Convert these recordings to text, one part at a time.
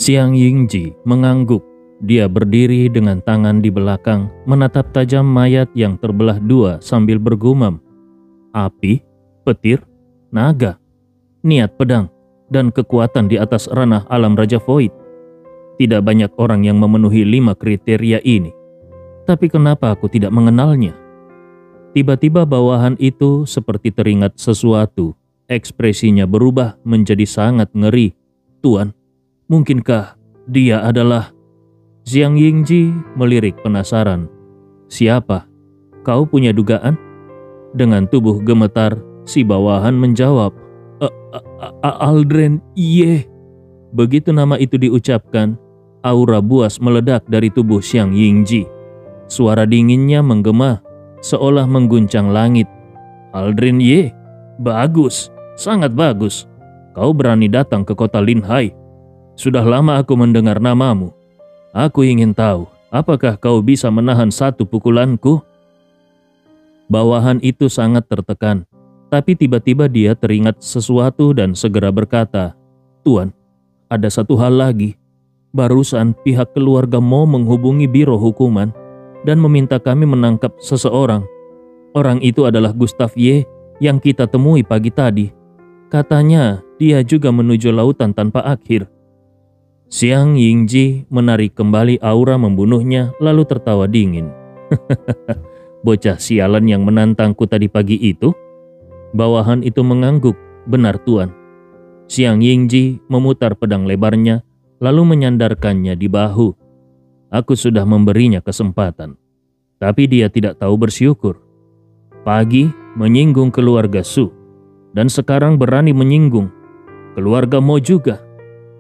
Xiang Yingji mengangguk. Dia berdiri dengan tangan di belakang, menatap tajam mayat yang terbelah dua sambil bergumam. Api, petir, naga, niat pedang, dan kekuatan di atas ranah alam Raja Void. Tidak banyak orang yang memenuhi 5 kriteria ini. Tapi kenapa aku tidak mengenalnya? Tiba-tiba bawahan itu seperti teringat sesuatu. Ekspresinya berubah menjadi sangat ngeri. Tuan, mungkinkah dia adalah... Xiang Yingji melirik penasaran. Siapa? Kau punya dugaan? Dengan tubuh gemetar, si bawahan menjawab, Aldren Ye. Begitu nama itu diucapkan, aura buas meledak dari tubuh Xiang Yingji. Suara dinginnya menggema, seolah mengguncang langit. Aldren Ye, bagus, sangat bagus. Kau berani datang ke kota Linhai. Sudah lama aku mendengar namamu. Aku ingin tahu, apakah kau bisa menahan satu pukulanku? Bawahan itu sangat tertekan, tapi tiba-tiba dia teringat sesuatu dan segera berkata, Tuan, ada satu hal lagi. Barusan pihak keluarga Mo menghubungi biro hukuman dan meminta kami menangkap seseorang. Orang itu adalah Gustav Ye yang kita temui pagi tadi. Katanya dia juga menuju lautan tanpa akhir. Xiang Yingji menarik kembali aura membunuhnya lalu tertawa dingin. Bocah sialan yang menantangku tadi pagi itu? Bawahan itu mengangguk, benar tuan. Xiang Yingji memutar pedang lebarnya lalu menyandarkannya di bahu. Aku sudah memberinya kesempatan, tapi dia tidak tahu bersyukur. Pagi menyinggung keluarga Su, dan sekarang berani menyinggung keluarga Mo juga.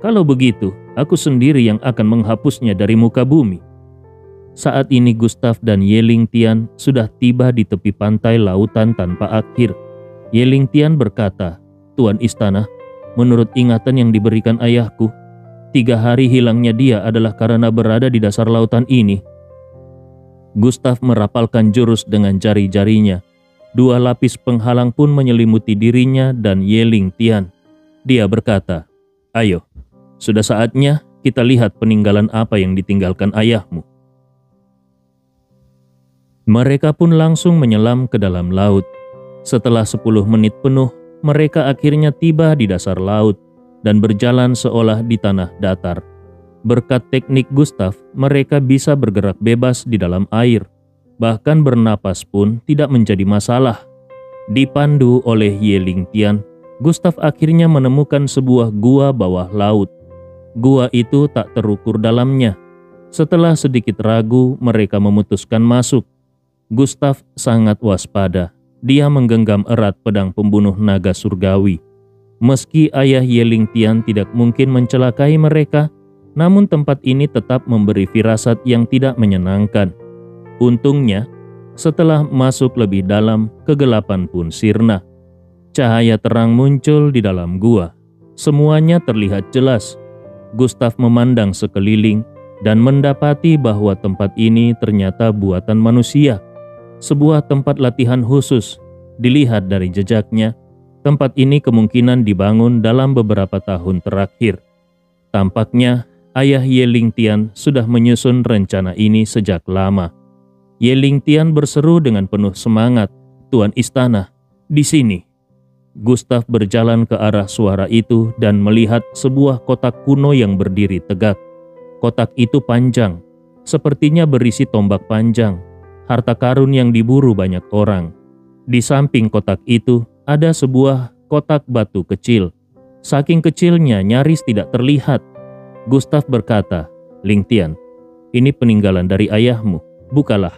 Kalau begitu, aku sendiri yang akan menghapusnya dari muka bumi. Saat ini Gustav dan Ye Lingtian sudah tiba di tepi pantai lautan tanpa akhir. Ye Lingtian berkata, Tuan Istana, menurut ingatan yang diberikan ayahku, 3 hari hilangnya dia adalah karena berada di dasar lautan ini. Gustav merapalkan jurus dengan jari-jarinya. 2 lapis penghalang pun menyelimuti dirinya dan Ye Lingtian. Dia berkata, ayo. Sudah saatnya kita lihat peninggalan apa yang ditinggalkan ayahmu. Mereka pun langsung menyelam ke dalam laut. Setelah 10 menit penuh, mereka akhirnya tiba di dasar laut dan berjalan seolah di tanah datar. Berkat teknik Gustav, mereka bisa bergerak bebas di dalam air. Bahkan bernapas pun tidak menjadi masalah. Dipandu oleh Ye Lingtian, Gustav akhirnya menemukan sebuah gua bawah laut. Gua itu tak terukur dalamnya. Setelah sedikit ragu, mereka memutuskan masuk. Gustav sangat waspada. Dia menggenggam erat pedang pembunuh naga surgawi. Meski ayah Ye Lingtian tidak mungkin mencelakai mereka, namun tempat ini tetap memberi firasat yang tidak menyenangkan. Untungnya, setelah masuk lebih dalam, kegelapan pun sirna. Cahaya terang muncul di dalam gua. Semuanya terlihat jelas. Gustav memandang sekeliling dan mendapati bahwa tempat ini ternyata buatan manusia. Sebuah tempat latihan khusus. Dilihat dari jejaknya, tempat ini kemungkinan dibangun dalam beberapa tahun terakhir. Tampaknya ayah Ye Lingtian sudah menyusun rencana ini sejak lama. Ye Lingtian berseru dengan penuh semangat, Tuan Istana, di sini. Gustav berjalan ke arah suara itu dan melihat sebuah kotak kuno yang berdiri tegak. Kotak itu panjang, sepertinya berisi tombak panjang, harta karun yang diburu banyak orang. Di samping kotak itu ada sebuah kotak batu kecil. Saking kecilnya nyaris tidak terlihat. Gustav berkata, Lingtian, ini peninggalan dari ayahmu, bukalah.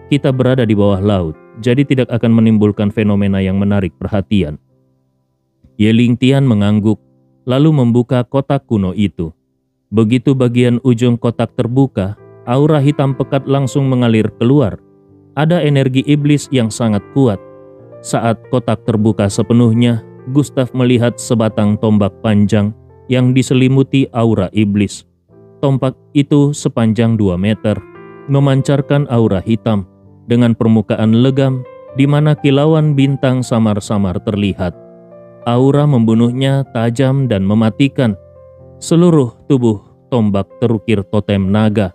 Kita berada di bawah laut, jadi tidak akan menimbulkan fenomena yang menarik perhatian. Ye Lingtian mengangguk, lalu membuka kotak kuno itu. Begitu bagian ujung kotak terbuka, aura hitam pekat langsung mengalir keluar. Ada energi iblis yang sangat kuat. Saat kotak terbuka sepenuhnya, Gustav melihat sebatang tombak panjang yang diselimuti aura iblis. Tombak itu sepanjang 2 meter, memancarkan aura hitam dengan permukaan legam di mana kilauan bintang samar-samar terlihat. Aura membunuhnya tajam dan mematikan. Seluruh tubuh tombak terukir totem naga.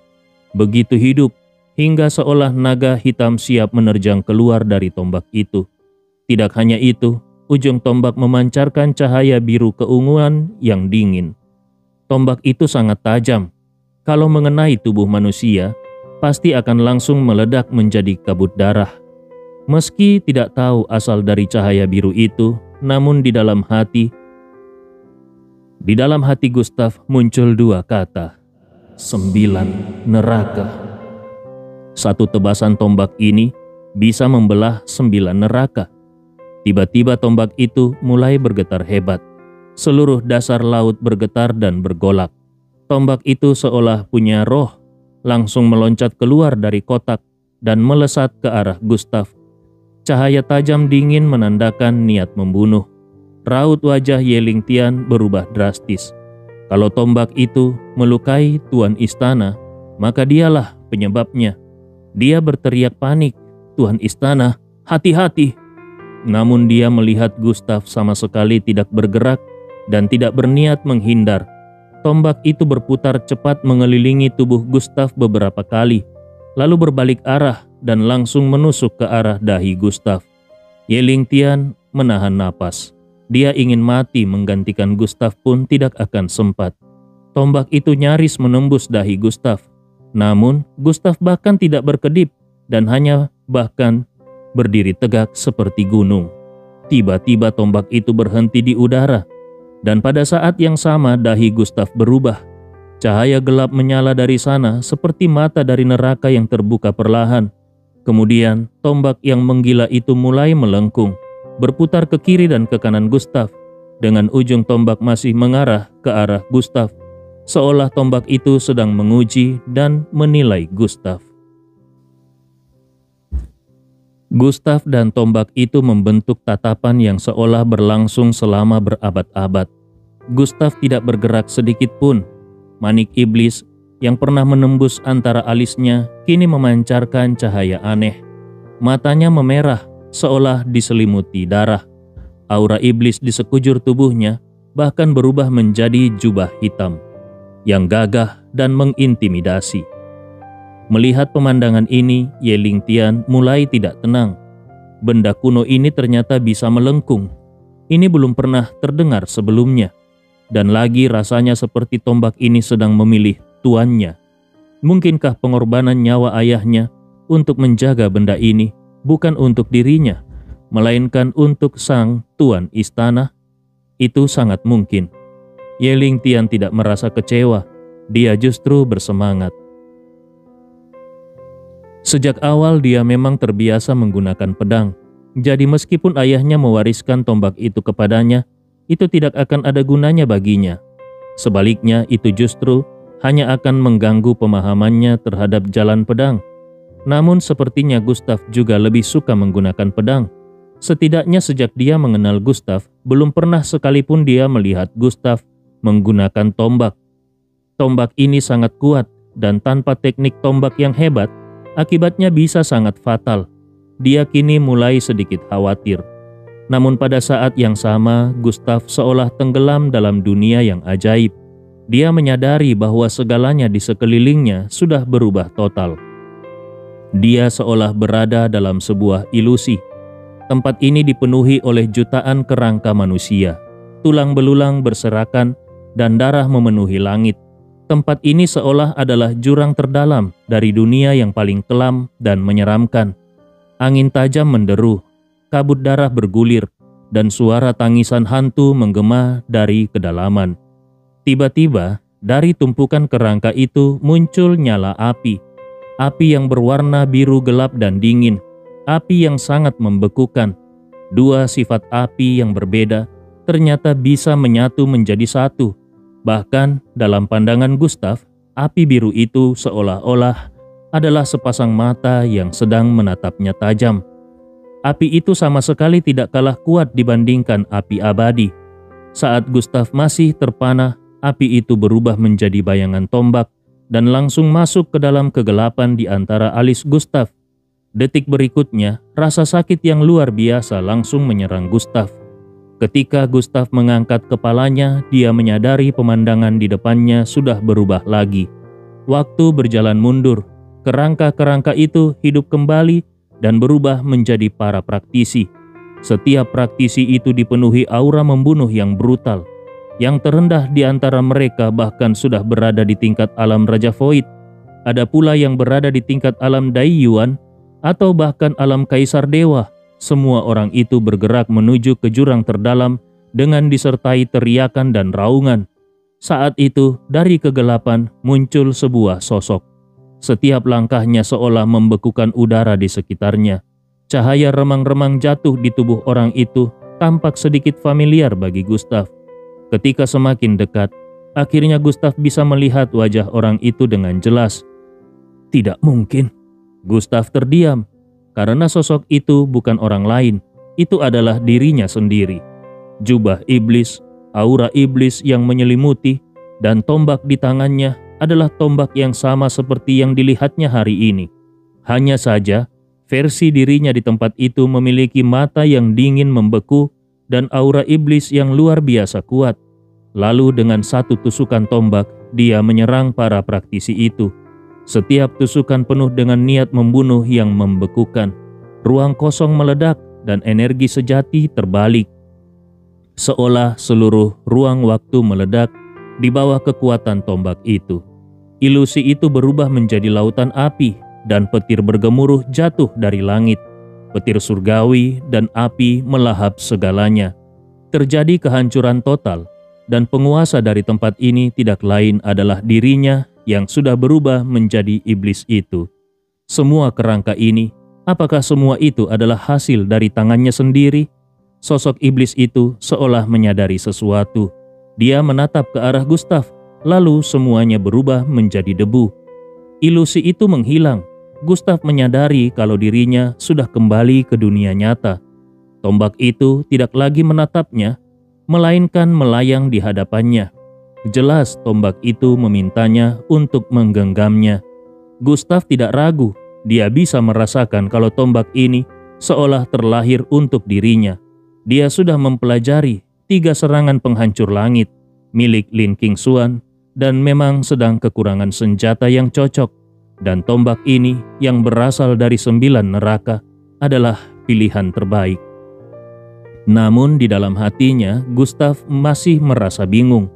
Begitu hidup, hingga seolah naga hitam siap menerjang keluar dari tombak itu. Tidak hanya itu, ujung tombak memancarkan cahaya biru keunguan yang dingin. Tombak itu sangat tajam. Kalau mengenai tubuh manusia, pasti akan langsung meledak menjadi kabut darah. Meski tidak tahu asal dari cahaya biru itu, namun di dalam hati Gustav muncul dua kata, 9 neraka. Satu tebasan tombak ini bisa membelah 9 neraka. Tiba-tiba tombak itu mulai bergetar hebat. Seluruh dasar laut bergetar dan bergolak. Tombak itu seolah punya roh, langsung meloncat keluar dari kotak dan melesat ke arah Gustav. Cahaya tajam dingin menandakan niat membunuh. Raut wajah Ye Lingtian berubah drastis. Kalau tombak itu melukai tuan istana, maka dialah penyebabnya. Dia berteriak panik, "Tuan istana, hati-hati!" Namun dia melihat Gustav sama sekali tidak bergerak dan tidak berniat menghindar. Tombak itu berputar cepat mengelilingi tubuh Gustav beberapa kali, lalu berbalik arah dan langsung menusuk ke arah dahi Gustav. Ye Lingtian menahan napas. Dia ingin mati menggantikan Gustav pun tidak akan sempat. Tombak itu nyaris menembus dahi Gustav. Namun Gustav bahkan tidak berkedip dan hanya bahkan berdiri tegak seperti gunung. Tiba-tiba tombak itu berhenti di udara. Dan pada saat yang sama dahi Gustav berubah. Cahaya gelap menyala dari sana seperti mata dari neraka yang terbuka perlahan. Kemudian tombak yang menggila itu mulai melengkung, berputar ke kiri dan ke kanan Gustav, dengan ujung tombak masih mengarah ke arah Gustav, seolah tombak itu sedang menguji dan menilai Gustav. Gustav dan tombak itu membentuk tatapan yang seolah berlangsung selama berabad-abad. Gustav tidak bergerak sedikit pun. Manik iblis yang pernah menembus antara alisnya kini memancarkan cahaya aneh. Matanya memerah seolah diselimuti darah. Aura iblis di sekujur tubuhnya bahkan berubah menjadi jubah hitam yang gagah dan mengintimidasi. Melihat pemandangan ini, Ye Lingtian mulai tidak tenang. Benda kuno ini ternyata bisa melengkung. Ini belum pernah terdengar sebelumnya. Dan lagi rasanya seperti tombak ini sedang memilih tuannya. Mungkinkah pengorbanan nyawa ayahnya untuk menjaga benda ini bukan untuk dirinya, melainkan untuk sang tuan istana? Itu sangat mungkin. Ye Lingtian tidak merasa kecewa. Dia justru bersemangat. Sejak awal dia memang terbiasa menggunakan pedang. Jadi meskipun ayahnya mewariskan tombak itu kepadanya, itu tidak akan ada gunanya baginya. Sebaliknya itu justru hanya akan mengganggu pemahamannya terhadap jalan pedang. Namun sepertinya Gustav juga lebih suka menggunakan pedang. Setidaknya sejak dia mengenal Gustav, belum pernah sekalipun dia melihat Gustav menggunakan tombak. Tombak ini sangat kuat dan tanpa teknik tombak yang hebat, akibatnya bisa sangat fatal. Dia kini mulai sedikit khawatir. Namun pada saat yang sama, Gustav seolah tenggelam dalam dunia yang ajaib. Dia menyadari bahwa segalanya di sekelilingnya sudah berubah total. Dia seolah berada dalam sebuah ilusi. Tempat ini dipenuhi oleh jutaan kerangka manusia. Tulang belulang berserakan dan darah memenuhi langit. Tempat ini seolah adalah jurang terdalam dari dunia yang paling kelam dan menyeramkan. Angin tajam menderu, kabut darah bergulir, dan suara tangisan hantu menggema dari kedalaman. Tiba-tiba, dari tumpukan kerangka itu muncul nyala api. Api yang berwarna biru gelap dan dingin. Api yang sangat membekukan. Dua sifat api yang berbeda ternyata bisa menyatu menjadi satu. Bahkan dalam pandangan Gustav, api biru itu seolah-olah adalah sepasang mata yang sedang menatapnya tajam. Api itu sama sekali tidak kalah kuat dibandingkan api abadi. Saat Gustav masih terpana, api itu berubah menjadi bayangan tombak dan langsung masuk ke dalam kegelapan di antara alis Gustav. Detik berikutnya, rasa sakit yang luar biasa langsung menyerang Gustav. Ketika Gustav mengangkat kepalanya, dia menyadari pemandangan di depannya sudah berubah lagi. Waktu berjalan mundur, kerangka-kerangka itu hidup kembali dan berubah menjadi para praktisi. Setiap praktisi itu dipenuhi aura membunuh yang brutal. Yang terendah di antara mereka bahkan sudah berada di tingkat alam Raja Void. Ada pula yang berada di tingkat alam Dai Yuan atau bahkan alam Kaisar Dewa. Semua orang itu bergerak menuju ke jurang terdalam dengan disertai teriakan dan raungan. Saat itu, dari kegelapan muncul sebuah sosok. Setiap langkahnya seolah membekukan udara di sekitarnya. Cahaya remang-remang jatuh di tubuh orang itu tampak sedikit familiar bagi Gustav. Ketika semakin dekat, akhirnya Gustav bisa melihat wajah orang itu dengan jelas. Tidak mungkin. Gustav terdiam. Karena sosok itu bukan orang lain, itu adalah dirinya sendiri. Jubah iblis, aura iblis yang menyelimuti, dan tombak di tangannya adalah tombak yang sama seperti yang dilihatnya hari ini. Hanya saja, versi dirinya di tempat itu memiliki mata yang dingin membeku dan aura iblis yang luar biasa kuat. Lalu dengan satu tusukan tombak, dia menyerang para praktisi itu. Setiap tusukan penuh dengan niat membunuh yang membekukan. Ruang kosong meledak dan energi sejati terbalik. Seolah seluruh ruang waktu meledak di bawah kekuatan tombak itu. Ilusi itu berubah menjadi lautan api dan petir bergemuruh jatuh dari langit. Petir surgawi dan api melahap segalanya. Terjadi kehancuran total dan penguasa dari tempat ini tidak lain adalah dirinya yang sudah berubah menjadi iblis itu. Semua kerangka ini, apakah semua itu adalah hasil dari tangannya sendiri? Sosok iblis itu seolah menyadari sesuatu. Dia menatap ke arah Gustav, lalu semuanya berubah menjadi debu. Ilusi itu menghilang. Gustav menyadari kalau dirinya sudah kembali ke dunia nyata. Tombak itu tidak lagi menatapnya, melainkan melayang di hadapannya. Jelas tombak itu memintanya untuk menggenggamnya. Gustav tidak ragu, dia bisa merasakan kalau tombak ini seolah terlahir untuk dirinya. Dia sudah mempelajari 3 serangan penghancur langit milik Lin Qingxuan dan memang sedang kekurangan senjata yang cocok. Dan tombak ini yang berasal dari 9 neraka adalah pilihan terbaik. Namun di dalam hatinya, Gustav masih merasa bingung.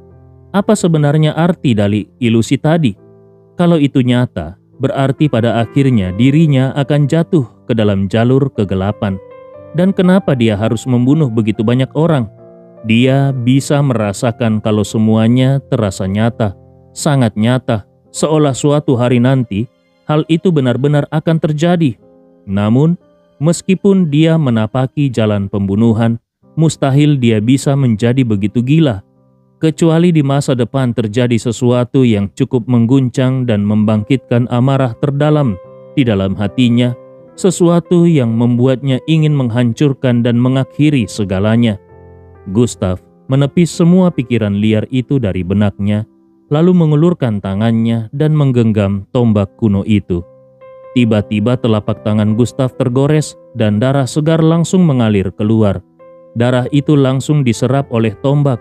Apa sebenarnya arti dari ilusi tadi? Kalau itu nyata, berarti pada akhirnya dirinya akan jatuh ke dalam jalur kegelapan. Dan kenapa dia harus membunuh begitu banyak orang? Dia bisa merasakan kalau semuanya terasa nyata, sangat nyata, seolah suatu hari nanti hal itu benar-benar akan terjadi. Namun, meskipun dia menapaki jalan pembunuhan, mustahil dia bisa menjadi begitu gila. Kecuali di masa depan terjadi sesuatu yang cukup mengguncang dan membangkitkan amarah terdalam di dalam hatinya, sesuatu yang membuatnya ingin menghancurkan dan mengakhiri segalanya. Gustav menepis semua pikiran liar itu dari benaknya, lalu mengulurkan tangannya dan menggenggam tombak kuno itu. Tiba-tiba telapak tangan Gustav tergores dan darah segar langsung mengalir keluar. Darah itu langsung diserap oleh tombak.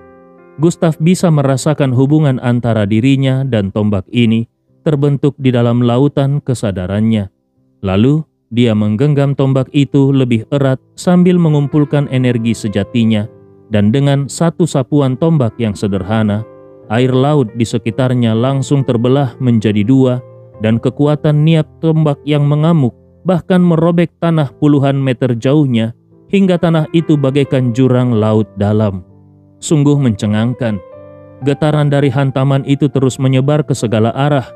Gustav bisa merasakan hubungan antara dirinya dan tombak ini terbentuk di dalam lautan kesadarannya. Lalu, dia menggenggam tombak itu lebih erat sambil mengumpulkan energi sejatinya, dan dengan satu sapuan tombak yang sederhana, air laut di sekitarnya langsung terbelah menjadi 2, dan kekuatan niat tombak yang mengamuk bahkan merobek tanah puluhan meter jauhnya hingga tanah itu bagaikan jurang laut dalam. Sungguh mencengangkan. Getaran dari hantaman itu terus menyebar ke segala arah.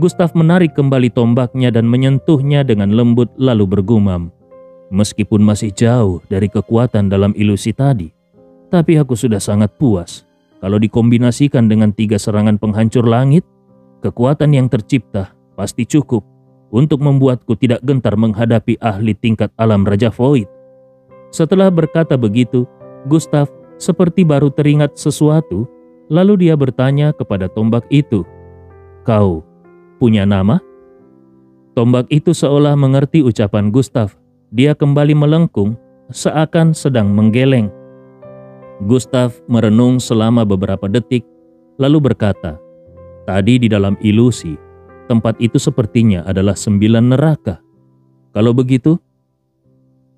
Gustav menarik kembali tombaknya dan menyentuhnya dengan lembut lalu bergumam. Meskipun masih jauh dari kekuatan dalam ilusi tadi, tapi aku sudah sangat puas. Kalau dikombinasikan dengan 3 serangan penghancur langit, kekuatan yang tercipta pasti cukup untuk membuatku tidak gentar menghadapi ahli tingkat alam Raja Void. Setelah berkata begitu, Gustav seperti baru teringat sesuatu, lalu dia bertanya kepada tombak itu, "Kau punya nama?" Tombak itu seolah mengerti ucapan Gustav. Dia kembali melengkung, seakan sedang menggeleng. Gustav merenung selama beberapa detik, lalu berkata, "Tadi di dalam ilusi, tempat itu sepertinya adalah 9 neraka. Kalau begitu,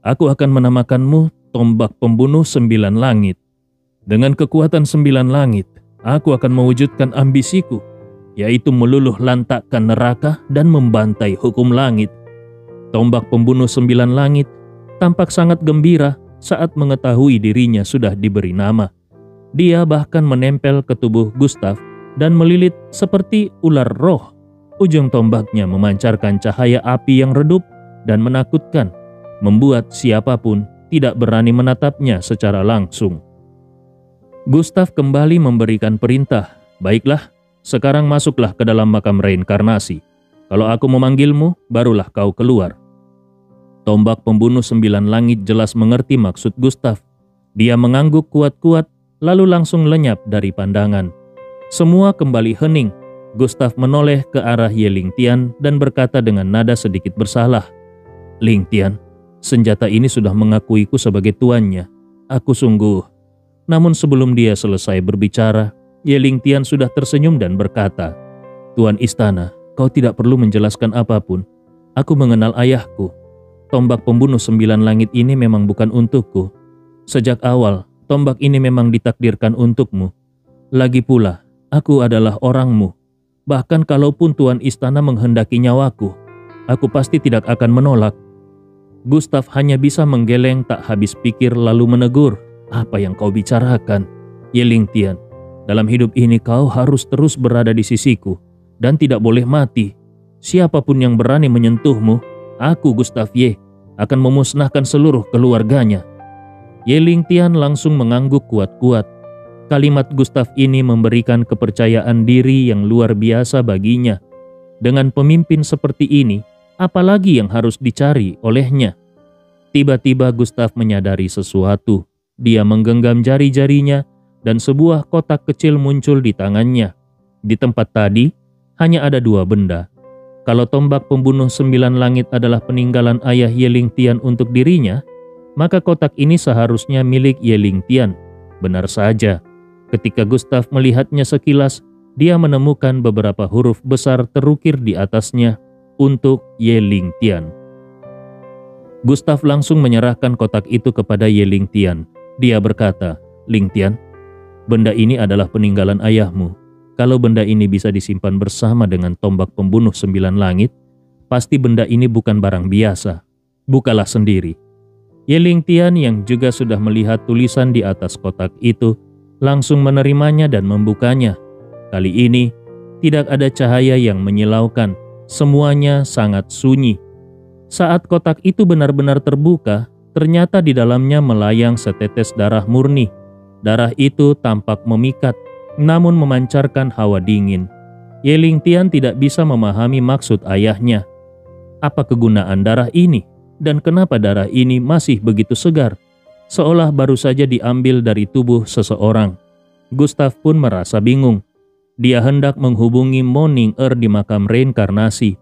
aku akan menamakanmu Tombak Pembunuh 9 Langit. Dengan kekuatan 9 langit, aku akan mewujudkan ambisiku, yaitu meluluh lantakkan neraka dan membantai hukum langit." Tombak Pembunuh 9 Langit tampak sangat gembira saat mengetahui dirinya sudah diberi nama. Dia bahkan menempel ke tubuh Gustav dan melilit seperti ular roh. Ujung tombaknya memancarkan cahaya api yang redup dan menakutkan, membuat siapapun tidak berani menatapnya secara langsung. Gustav kembali memberikan perintah, "Baiklah, sekarang masuklah ke dalam makam reinkarnasi. Kalau aku memanggilmu, barulah kau keluar." Tombak Pembunuh 9 Langit jelas mengerti maksud Gustav. Dia mengangguk kuat-kuat, lalu langsung lenyap dari pandangan. Semua kembali hening. Gustav menoleh ke arah Ye Lingtian dan berkata dengan nada sedikit bersalah, "Lingtian, senjata ini sudah mengakuiku sebagai tuannya. Aku sungguh..." Namun sebelum dia selesai berbicara, Ye Lingtian sudah tersenyum dan berkata, "Tuan istana, kau tidak perlu menjelaskan apapun. Aku mengenal ayahku. Tombak Pembunuh 9 Langit ini memang bukan untukku. Sejak awal, tombak ini memang ditakdirkan untukmu. Lagi pula, aku adalah orangmu. Bahkan kalaupun tuan istana menghendaki nyawaku, aku pasti tidak akan menolak." Gustav hanya bisa menggeleng tak habis pikir lalu menegur, "Apa yang kau bicarakan, Ye Lingtian? Dalam hidup ini kau harus terus berada di sisiku dan tidak boleh mati. Siapapun yang berani menyentuhmu, aku Gustav Ye akan memusnahkan seluruh keluarganya." Ye Lingtian langsung mengangguk kuat-kuat. Kalimat Gustav ini memberikan kepercayaan diri yang luar biasa baginya. Dengan pemimpin seperti ini, apalagi yang harus dicari olehnya? Tiba-tiba Gustav menyadari sesuatu. Dia menggenggam jari-jarinya dan sebuah kotak kecil muncul di tangannya. Di tempat tadi, hanya ada 2 benda. Kalau Tombak Pembunuh 9 Langit adalah peninggalan ayah Ye Lingtian untuk dirinya, maka kotak ini seharusnya milik Ye Lingtian. Benar saja, ketika Gustav melihatnya sekilas, dia menemukan beberapa huruf besar terukir di atasnya untuk Ye Lingtian. Gustav langsung menyerahkan kotak itu kepada Ye Lingtian. Dia berkata, "Lingtian, benda ini adalah peninggalan ayahmu. Kalau benda ini bisa disimpan bersama dengan Tombak Pembunuh 9 Langit, pasti benda ini bukan barang biasa. Bukalah sendiri." Ye Lingtian yang juga sudah melihat tulisan di atas kotak itu, langsung menerimanya dan membukanya. Kali ini, tidak ada cahaya yang menyilaukan. Semuanya sangat sunyi. Saat kotak itu benar-benar terbuka, ternyata di dalamnya melayang setetes darah murni. Darah itu tampak memikat, namun memancarkan hawa dingin. Ye Lingtian tidak bisa memahami maksud ayahnya. Apa kegunaan darah ini? Dan kenapa darah ini masih begitu segar? Seolah baru saja diambil dari tubuh seseorang. Gustav pun merasa bingung. Dia hendak menghubungi Moning di makam reinkarnasi.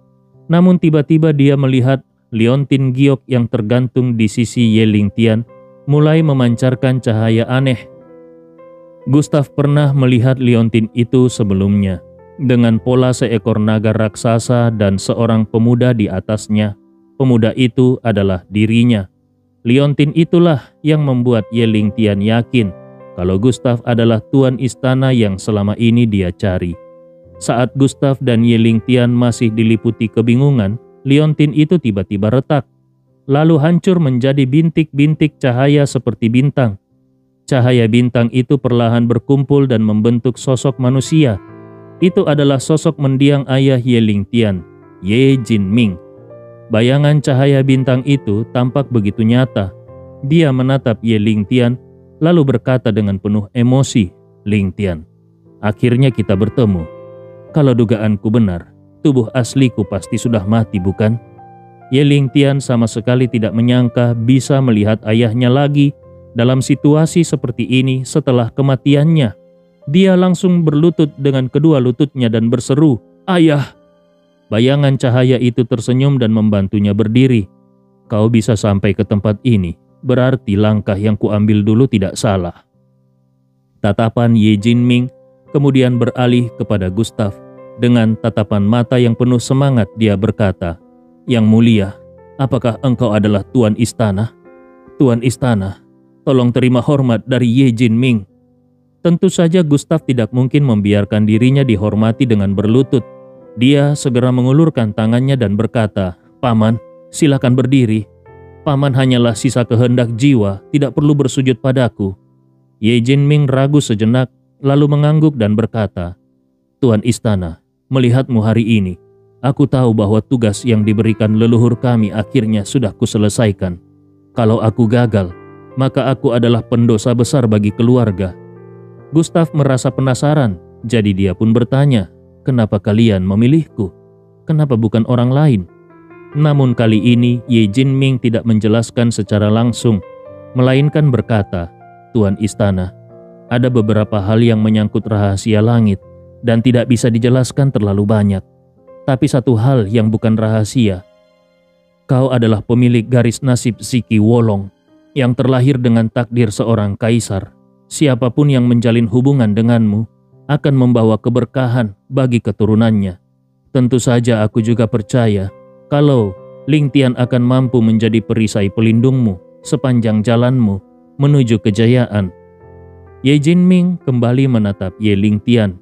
Namun tiba-tiba dia melihat liontin giok yang tergantung di sisi Ye Lingtian mulai memancarkan cahaya aneh. Gustav pernah melihat liontin itu sebelumnya, dengan pola seekor naga raksasa dan seorang pemuda di atasnya. Pemuda itu adalah dirinya. Liontin itulah yang membuat Ye Lingtian yakin kalau Gustav adalah tuan istana yang selama ini dia cari. Saat Gustav dan Ye Lingtian masih diliputi kebingungan, liontin itu tiba-tiba retak, lalu hancur menjadi bintik-bintik cahaya seperti bintang. Cahaya bintang itu perlahan berkumpul dan membentuk sosok manusia. Itu adalah sosok mendiang ayah Ye Lingtian, Ye Jinming. Bayangan cahaya bintang itu tampak begitu nyata. Dia menatap Ye Lingtian, lalu berkata dengan penuh emosi, "Lingtian, akhirnya kita bertemu. Kalau dugaanku benar, tubuh asliku pasti sudah mati, bukan?" Ye Lingtian sama sekali tidak menyangka bisa melihat ayahnya lagi dalam situasi seperti ini setelah kematiannya. Dia langsung berlutut dengan kedua lututnya dan berseru, "Ayah!" Bayangan cahaya itu tersenyum dan membantunya berdiri. "Kau bisa sampai ke tempat ini, berarti langkah yang kuambil dulu tidak salah." Tatapan Ye Jinming kemudian beralih kepada Gustav. Dengan tatapan mata yang penuh semangat dia berkata, "Yang mulia, apakah engkau adalah Tuan Istana? Tuan Istana, tolong terima hormat dari Ye Jinming." Tentu saja Gustav tidak mungkin membiarkan dirinya dihormati dengan berlutut. Dia segera mengulurkan tangannya dan berkata, "Paman, silakan berdiri. Paman hanyalah sisa kehendak jiwa, tidak perlu bersujud padaku." Ye Jinming ragu sejenak, lalu mengangguk dan berkata, "Tuan Istana, melihatmu hari ini, aku tahu bahwa tugas yang diberikan leluhur kami akhirnya sudah kuselesaikan. Kalau aku gagal, maka aku adalah pendosa besar bagi keluarga." Gustav merasa penasaran, jadi dia pun bertanya, "Kenapa kalian memilihku? Kenapa bukan orang lain?" Namun kali ini Ye Jinming tidak menjelaskan secara langsung, melainkan berkata, "Tuan Istana, ada beberapa hal yang menyangkut rahasia langit dan tidak bisa dijelaskan terlalu banyak. Tapi satu hal yang bukan rahasia, kau adalah pemilik garis nasib Siki Wolong yang terlahir dengan takdir seorang kaisar. Siapapun yang menjalin hubungan denganmu akan membawa keberkahan bagi keturunannya. Tentu saja aku juga percaya kalau Ling Tian akan mampu menjadi perisai pelindungmu sepanjang jalanmu menuju kejayaan." Ye Jinming kembali menatap Ye Ling Tian.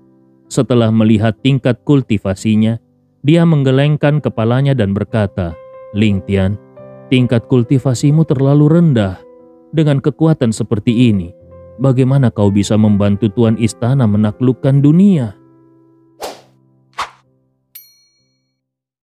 Setelah melihat tingkat kultivasinya, dia menggelengkan kepalanya dan berkata, "Ling Tian, tingkat kultivasimu terlalu rendah. Dengan kekuatan seperti ini, bagaimana kau bisa membantu Tuan Istana menaklukkan dunia?"